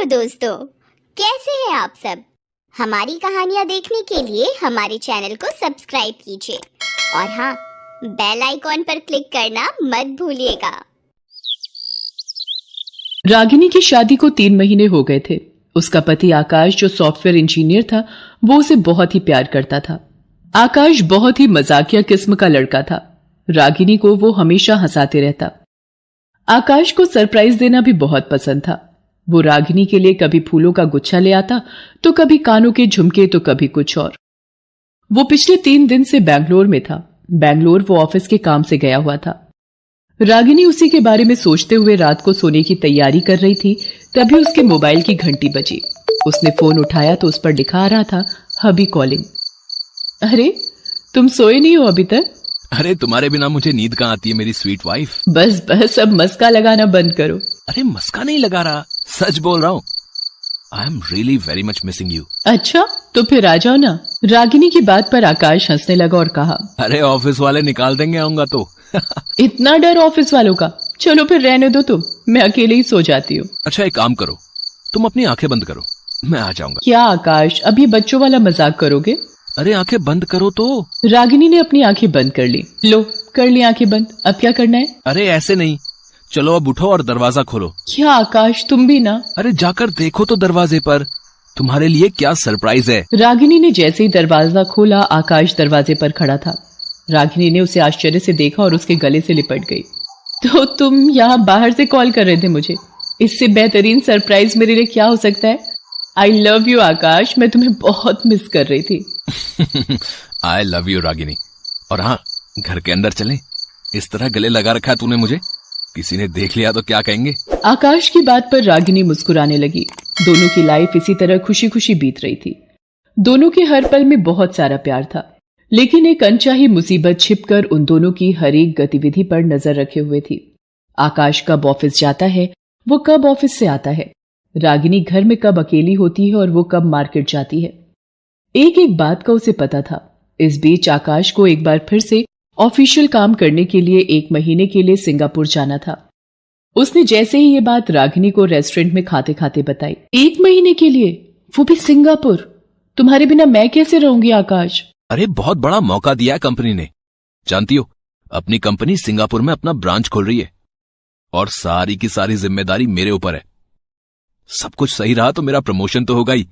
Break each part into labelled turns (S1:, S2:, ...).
S1: Hello दोस्तों, कैसे हैं आप सब। हमारी कहानियां देखने के लिए हमारे चैनल को सब्सक्राइब कीजिए और हाँ, बेल आइकॉन पर क्लिक करना मत भूलिएगा।
S2: रागिनी की शादी को 3 महीने हो गए थे। उसका पति आकाश, जो सॉफ्टवेयर इंजीनियर था, वो उसे बहुत ही प्यार करता था। आकाश बहुत ही मजाकिया किस्म का लड़का था। रागिनी को वो हमेशा हंसाते रहता। आकाश को सरप्राइज देना भी बहुत पसंद था। वो रागिनी के लिए कभी फूलों का गुच्छा ले आता, तो कभी कानों के झुमके, तो कभी कुछ और। वो पिछले 3 दिन से बैंगलोर में था। बैंगलोर वो ऑफिस के काम से गया हुआ था। रागिनी उसी के बारे में सोचते हुए रात को सोने की तैयारी कर रही थी, तभी उसके मोबाइल की घंटी बजी। उसने फोन उठाया तो उस पर लिखा आ रहा था, हबी कॉलिंग। अरे, तुम सोए नहीं हो अभी तक?
S3: अरे, तुम्हारे बिना मुझे नींद कहाँ आती है मेरी स्वीट वाइफ।
S2: बस बस, अब मस्का लगाना बंद करो।
S3: अरे, मस्का नहीं लगा रहा, सच बोल रहा हूँ। I am really very much missing you.
S2: अच्छा, तो फिर आ जाओ ना। रागिनी की बात पर आकाश हंसने लगा और कहा,
S3: अरे, ऑफिस वाले निकाल देंगे आऊंगा तो।
S2: इतना डर ऑफिस वालों का? चलो फिर रहने दो तुम, मैं अकेले ही सो जाती हूँ।
S3: अच्छा, एक काम करो, तुम अपनी आंखें बंद करो, मैं आ जाऊंगा।
S2: क्या आकाश, अब ये बच्चों वाला मजाक करोगे?
S3: अरे, आंखें बंद करो तो।
S2: रागिनी ने अपनी आंखें बंद कर ली। लो, कर ली आंखें बंद, अब क्या करना है?
S3: अरे, ऐसे नहीं, चलो अब उठो और दरवाजा खोलो।
S2: क्या आकाश, तुम भी ना?
S3: अरे, जाकर देखो तो दरवाजे पर तुम्हारे लिए क्या सरप्राइज है।
S2: रागिनी ने जैसे ही दरवाजा खोला, आकाश दरवाजे पर खड़ा था। रागिनी ने उसे आश्चर्य से देखा और उसके गले से लिपट गई। तो तुम यहाँ बाहर से कॉल कर रहे थे मुझे? इससे बेहतरीन सरप्राइज मेरे लिए क्या हो सकता है? आई लव यू आकाश, मैं तुम्हें बहुत मिस कर रही थी।
S3: I love you Ragini. और हाँ, घर के अंदर चलें? इस तरह गले लगा रखा है तूने मुझे, किसी ने देख लिया तो क्या कहेंगे?
S2: आकाश की बात पर रागिनी मुस्कुराने लगी। दोनों की लाइफ इसी तरह खुशी खुशी बीत रही थी। दोनों के हर पल में बहुत सारा प्यार था, लेकिन एक अनचाही मुसीबत छिपकर उन दोनों की हर एक गतिविधि पर नजर रखे हुए थी। आकाश कब ऑफिस जाता है, वो कब ऑफिस से आता है। रागिनी घर में कब अकेली होती है और वो कब मार्केट जाती है। एक एक बात का उसे पता था। इस बीच आकाश को एक बार फिर से ऑफिशियल काम करने के लिए 1 महीने के लिए सिंगापुर जाना था। उसने जैसे ही ये बात रागिनी को रेस्टोरेंट में खाते खाते बताई। 1 महीने के लिए, वो भी सिंगापुर? तुम्हारे बिना मैं कैसे रहूंगी आकाश?
S3: अरे, बहुत बड़ा मौका दिया है कंपनी ने। जानती हो, अपनी कंपनी सिंगापुर में अपना ब्रांच खोल रही है और सारी की सारी जिम्मेदारी मेरे ऊपर है। सब कुछ सही रहा तो मेरा प्रमोशन तो होगा ही,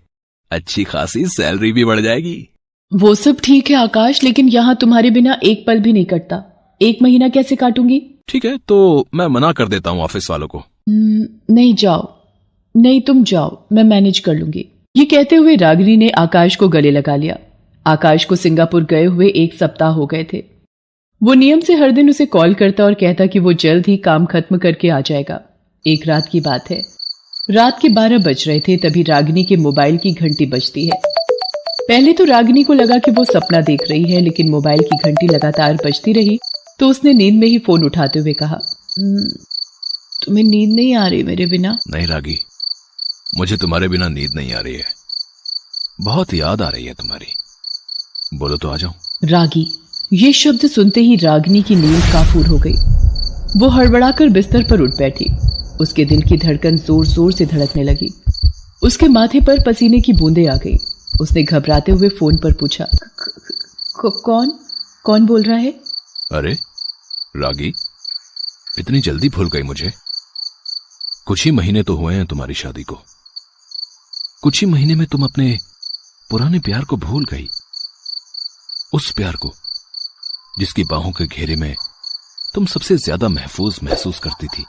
S3: अच्छी खासी सैलरी भी बढ़ जाएगी।
S2: वो सब ठीक है आकाश, लेकिन यहाँ तुम्हारे बिना एक पल भी नहीं कटता। 1 महीना कैसे काटूंगी?
S3: ठीक है, तो मैं मना कर देता हूँ ऑफिस वालों को।
S2: नहीं, जाओ। नहीं, तुम जाओ, मैं मैनेज कर लूंगी। ये कहते हुए रागिनी ने आकाश को गले लगा लिया। आकाश को सिंगापुर गए हुए 1 सप्ताह हो गए थे। वो नियम से हर दिन उसे कॉल करता और कहता कि वो जल्द ही काम खत्म करके आ जाएगा। एक रात की बात है, रात के 12 बज रहे थे, तभी रागिनी के मोबाइल की घंटी बजती है। पहले तो रागिनी को लगा कि वो सपना देख रही है, लेकिन मोबाइल की घंटी लगातार बजती रही तो उसने नींद में ही फोन उठाते हुए कहा, तुम्हें नींद नहीं आ रही मेरे बिना?
S3: नहीं रागी, मुझे तुम्हारे बिना नींद नहीं आ रही है, बहुत याद आ रही है तुम्हारी। बोलो तो आ जाऊं।
S2: रागी, ये शब्द सुनते ही रागिनी की नींद काफूर हो गई। वो हड़बड़ाकर बिस्तर पर उठ बैठी। उसके दिल की धड़कन जोर जोर से धड़कने लगी। उसके माथे पर पसीने की बूंदें आ गई। उसने घबराते हुए फोन पर पूछा, कौन बोल रहा है?
S3: अरे रागी, इतनी जल्दी भूल गई मुझे? कुछ ही महीने तो हुए हैं तुम्हारी शादी को। कुछ ही महीने में तुम अपने पुराने प्यार को भूल गई। उस प्यार को जिसकी बाहों के घेरे में तुम सबसे ज्यादा महफूज महसूस करती थी,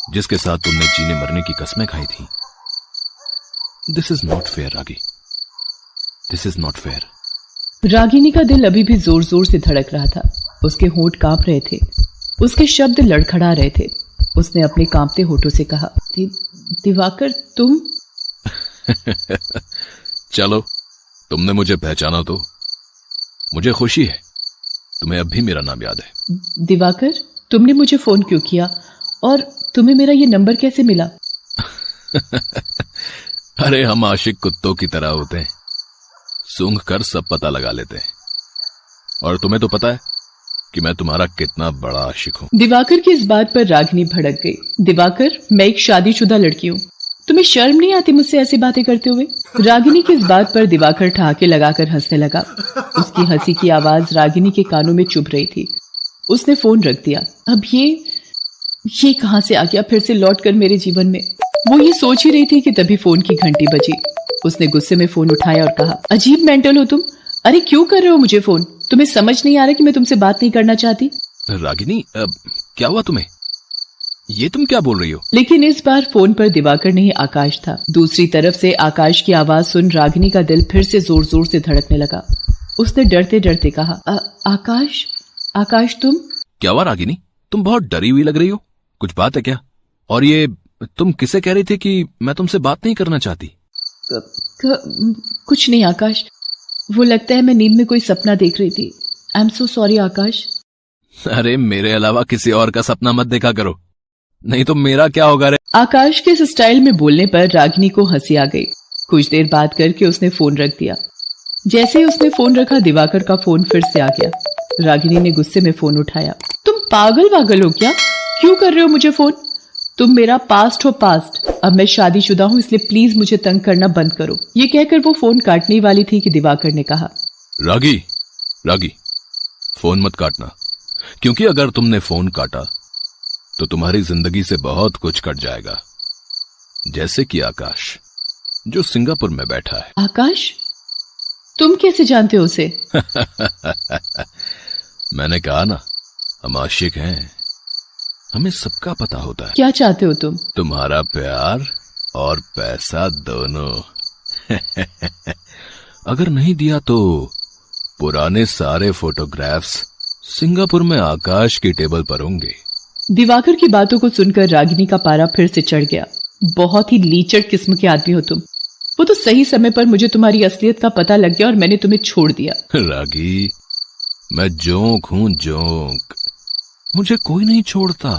S3: जिसके साथ तुमने जीने मरने की कस्में खाई थी। This is not fair ragi, this is not fair.
S2: Ragini का दिल अभी भी जोर जोर से धड़क रहा था। उसके होंठ कांप रहे थे, उसके शब्द लड़खड़ा रहे थे। उसने अपने कांपते होठों से कहा, दिवाकर तुम?
S3: चलो, तुमने मुझे पहचाना तो मुझे खुशी है। तुम्हें अब भी मेरा नाम याद है।
S2: दिवाकर, तुमने मुझे फोन क्यों किया और तुम्हें मेरा ये नंबर कैसे मिला?
S3: अरे, हम आशिक कुत्तों की तरह होते हैं, सूंघ कर सब पता लगा लेते हैं। और तुम्हें तो पता है कि मैं तुम्हारा कितना बड़ा आशिक हूं।
S2: दिवाकर की इस बात पर रागिनी भड़क गई। दिवाकर, मैं एक शादीशुदा लड़की हूँ। तुम्हें शर्म नहीं आती मुझसे ऐसी बातें करते हुए? रागिनी की इस बात पर दिवाकर ठहाके लगाकर हंसने लगा। उसकी हंसी की आवाज रागिनी के कानों में चुभ रही थी। उसने फोन रख दिया। अब ये कहां से आ गया फिर से लौट कर मेरे जीवन में? वो ये सोच ही रही थी कि तभी फोन की घंटी बजी। उसने गुस्से में फोन उठाया और कहा, अजीब मेंटल हो तुम। अरे क्यों कर रहे हो मुझे फोन? तुम्हें समझ नहीं आ रहा कि मैं तुमसे बात नहीं करना चाहती?
S3: रागिनी, क्या हुआ तुम्हें? ये तुम क्या बोल रही हो?
S2: लेकिन इस बार फोन पर दिवाकर नहीं आकाश था। दूसरी तरफ से आकाश की आवाज सुन रागिनी का दिल फिर से जोर जोर से धड़कने लगा। उसने डरते डरते कहा, आकाश तुम? क्या
S3: हुआ रागिनी? तुम बहुत डरी हुई लग रही हो। कुछ बात है क्या? और ये तुम किसे कह रही थी कि मैं तुमसे बात नहीं करना चाहती?
S2: कुछ नहीं आकाश, वो लगता है मैं नींद में कोई सपना देख रही थी। आई एम सो सॉरी आकाश।
S3: अरे मेरे अलावा किसी और का सपना मत देखा करो, नहीं तो मेरा क्या होगा रे?
S2: आकाश के इस स्टाइल में बोलने पर रागिनी को हंसी आ गई। कुछ देर बात करके उसने फोन रख दिया। जैसे ही उसने फोन रखा, दिवाकर का फोन फिर से आ गया। रागिनी ने गुस्से में फोन उठाया। तुम पागल वागल हो क्या? क्यों कर रहे हो मुझे फोन? तुम मेरा पास्ट हो पास्ट। अब मैं शादीशुदा हूं, इसलिए प्लीज मुझे तंग करना बंद करो। ये कहकर वो फोन काटने वाली थी कि दिवाकर ने कहा,
S3: रागी फोन मत काटना, क्योंकि अगर तुमने फोन काटा तो तुम्हारी जिंदगी से बहुत कुछ कट जाएगा, जैसे कि आकाश जो सिंगापुर में बैठा है।
S2: आकाश? तुम कैसे जानते हो उसे?
S3: मैंने कहा ना, हम आशिक हैं, हमें सबका पता होता है।
S2: क्या चाहते हो तुम?
S3: तुम्हारा प्यार और पैसा दोनों। अगर नहीं दिया तो पुराने सारे फोटोग्राफ्स सिंगापुर में आकाश की टेबल पर होंगे।
S2: दिवाकर की बातों को सुनकर रागिनी का पारा फिर से चढ़ गया। बहुत ही लीचड़ किस्म के आदमी हो तुम। वो तो सही समय पर मुझे तुम्हारी असलियत का पता लग गया और मैंने तुम्हें छोड़ दिया।
S3: रागी, मैं जोंक हूं, जोंक। मुझे कोई नहीं छोड़ता।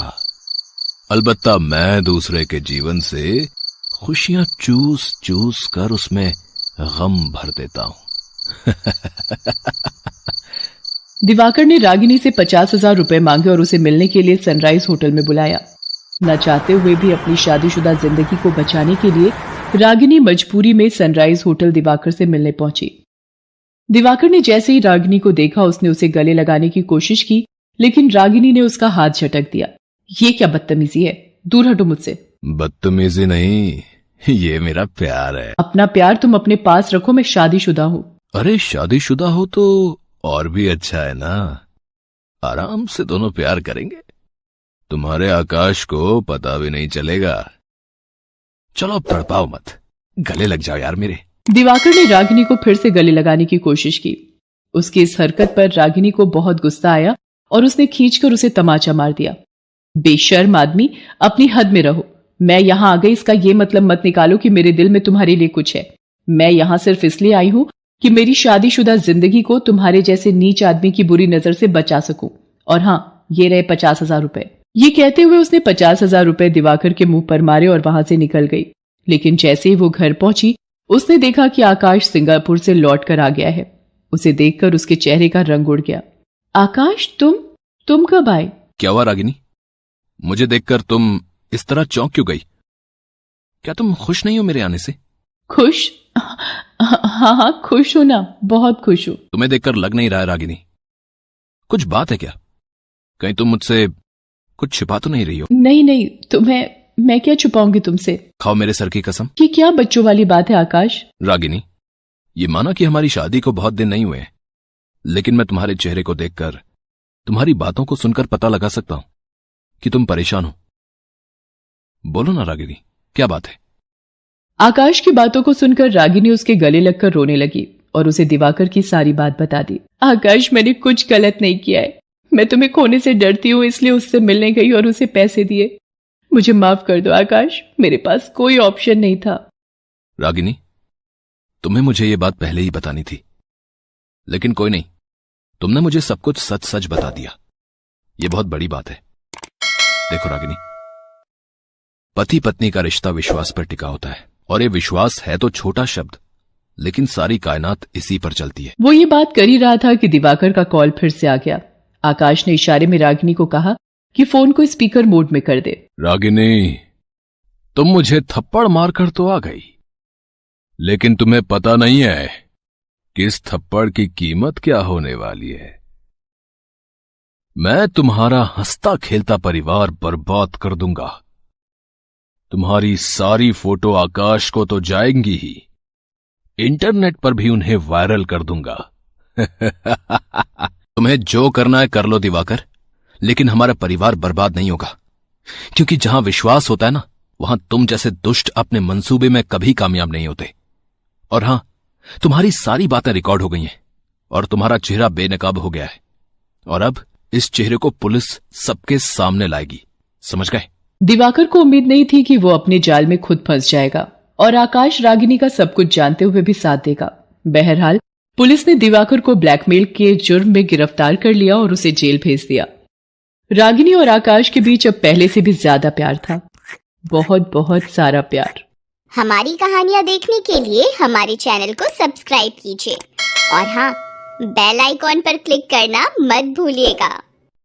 S3: अलबत्ता मैं दूसरे के जीवन से खुशियां चूस चूस कर उसमें गम भर देता हूं।
S2: दिवाकर ने रागिनी से 50,000 रुपए मांगे और उसे मिलने के लिए सनराइज होटल में बुलाया। न चाहते हुए भी अपनी शादीशुदा जिंदगी को बचाने के लिए रागिनी मजबूरी में सनराइज होटल दिवाकर से मिलने पहुंची। दिवाकर ने जैसे ही रागिनी को देखा, उसने उसे गले लगाने की कोशिश की, लेकिन रागिनी ने उसका हाथ झटक दिया। ये क्या बदतमीजी है? दूर हटो मुझसे।
S3: बदतमीजी नहीं, ये मेरा प्यार है।
S2: अपना प्यार तुम अपने पास रखो, मैं शादीशुदा हूँ।
S3: अरे शादीशुदा हो तो और भी अच्छा है ना, आराम से दोनों प्यार करेंगे, तुम्हारे आकाश को पता भी नहीं चलेगा। चलो अब तड़पाओ मत, गले लग जाओ यार मेरे।
S2: दिवाकर ने रागिनी को फिर से गले लगाने की कोशिश की। उसकी इस हरकत पर रागिनी को बहुत गुस्सा आया और उसने खींचकर उसे तमाचा मार दिया। बेशर्म आदमी, अपनी हद में रहो। मैं यहां आ गई, इसका ये मतलब मत निकालो कि मेरे दिल में तुम्हारे लिए कुछ है। मैं यहां सिर्फ इसलिए आई हूं कि मेरी शादीशुदा जिंदगी को तुम्हारे जैसे नीच आदमी की बुरी नजर से बचा सकूं। और हाँ, ये रहे 50,000 रुपए। ये कहते हुए उसने 50,000 रुपए दिवाकर के मुंह पर मारे और वहां से निकल गई। लेकिन जैसे ही वो घर पहुंची, उसने देखा कि आकाश सिंगापुर से लौट कर आ गया है। उसे देखकर उसके चेहरे का रंग उड़ गया। आकाश, तुम कब आए?
S3: क्या हुआ रागिनी? मुझे देखकर तुम इस तरह चौंक क्यों गई? क्या तुम खुश नहीं हो मेरे आने से?
S2: खुश? हाँ, खुश हूं ना, बहुत खुश हूं।
S3: तुम्हें देखकर लग नहीं रहा है रागिनी। कुछ बात है क्या? कहीं तुम मुझसे कुछ छिपा तो नहीं रही हो?
S2: नहीं, तो मैं क्या छुपाऊंगी तुमसे?
S3: खाओ मेरे सर की कसम।
S2: ये क्या बच्चों वाली बात है आकाश?
S3: रागिनी, ये माना कि हमारी शादी को बहुत दिन नहीं हुए, लेकिन मैं तुम्हारे चेहरे को देखकर, तुम्हारी बातों को सुनकर पता लगा सकता हूं कि तुम परेशान हो। बोलो ना रागिनी, क्या बात है?
S2: आकाश की बातों को सुनकर रागिनी उसके गले लगकर रोने लगी और उसे दिवाकर की सारी बात बता दी। आकाश, मैंने कुछ गलत नहीं किया है। मैं तुम्हें खोने से डरती हूँ, इसलिए उससे मिलने गई और उसे पैसे दिए। मुझे माफ कर दो आकाश, मेरे पास कोई ऑप्शन नहीं था।
S3: रागिनी, तुम्हें मुझे ये बात पहले ही बतानी थी, लेकिन कोई नहीं, तुमने मुझे सब कुछ सच सच बता दिया। ये बहुत बड़ी बात है। देखो रागिनी, पति पत्नी का रिश्ता विश्वास पर टिका होता है, और ये विश्वास है तो छोटा शब्द, लेकिन सारी कायनात इसी पर चलती है।
S2: वो ये बात कर ही रहा था कि दिवाकर का कॉल फिर से आ गया। आकाश ने इशारे में रागिनी को कहा कि फोन को स्पीकर मोड में कर दे।
S3: रागिनी, तुम मुझे थप्पड़ मारकर तो आ गई, लेकिन तुम्हें पता नहीं है कि इस थप्पड़ की कीमत क्या होने वाली है। मैं तुम्हारा हंसता खेलता परिवार बर्बाद कर दूंगा। तुम्हारी सारी फोटो आकाश को तो जाएंगी ही, इंटरनेट पर भी उन्हें वायरल कर दूंगा। तुम्हें जो करना है कर लो दिवाकर, लेकिन हमारा परिवार बर्बाद नहीं होगा, क्योंकि जहां विश्वास होता है ना, वहां तुम जैसे दुष्ट अपने मंसूबे में कभी कामयाब नहीं होते। और हां, तुम्हारी सारी बातें रिकॉर्ड हो गई हैं और तुम्हारा चेहरा बेनकाब हो गया है, और अब इस चेहरे को पुलिस सबके सामने लाएगी, समझ गए?
S2: दिवाकर को उम्मीद नहीं थी कि वो अपने जाल में खुद फंस जाएगा और आकाश रागिनी का सब कुछ जानते हुए भी साथ देगा। बहरहाल पुलिस ने दिवाकर को ब्लैकमेल के जुर्म में गिरफ्तार कर लिया और उसे जेल भेज दिया। रागिनी और आकाश के बीच अब पहले से भी ज्यादा प्यार था, बहुत बहुत सारा प्यार।
S1: हमारी कहानियाँ देखने के लिए हमारे चैनल को सब्सक्राइब कीजिए और हाँ, बेल आइकॉन पर क्लिक करना मत भूलिएगा।